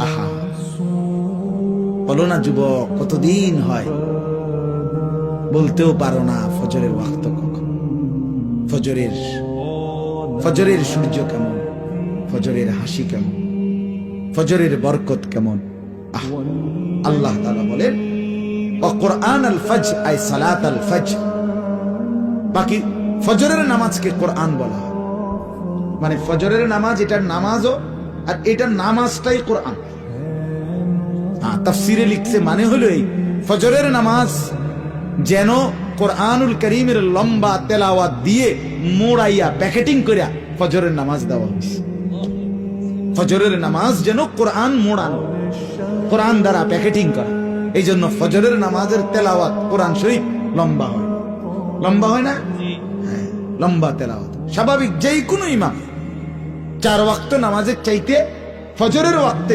আহা, বলো না যুবক, কতদিন হয় বলতেও পারো না ফজরের ওয়াক্ত কখন, ফজরের সূর্য কেমন, ফজরের হাসি কেমন, ফজরের বরকত কেমন। আল্লাহ তাআলা বলেন কুরআন আল ফজর আই সালাত আল ফজর। বাকি ফজরের নামাজকে কোরআন বলা হয়, মানে ফজরের নামাজ এটার নামাজও, আর এটার নামাজটাই কোরআন। তাফসিরে লিখছে মানে হলো এই, ফজরের নামাজ যেন কোরআনুল কারীমের লম্বা তেলাওয়াত দিয়ে মোড়াইয়া প্যাকেটিং করিয়া ফজরের নামাজ দেওয়া হয়েছে। ফজরের নামাজ যেন কোরআন মোড়ানো, কোরআন দ্বারা প্যাকেটিং করা। এই জন্য ফজরের নামাজের তেলাওয়াত কোরআন শরীফ লম্বা হয়, লম্বা হয় না? হ্যাঁ, লম্বা তেলাওয়াত স্বাভাবিক। যেই কোনো ইমাম 4 ওয়াক্ত নামাজের চাইতে ফজরের ওয়াক্তে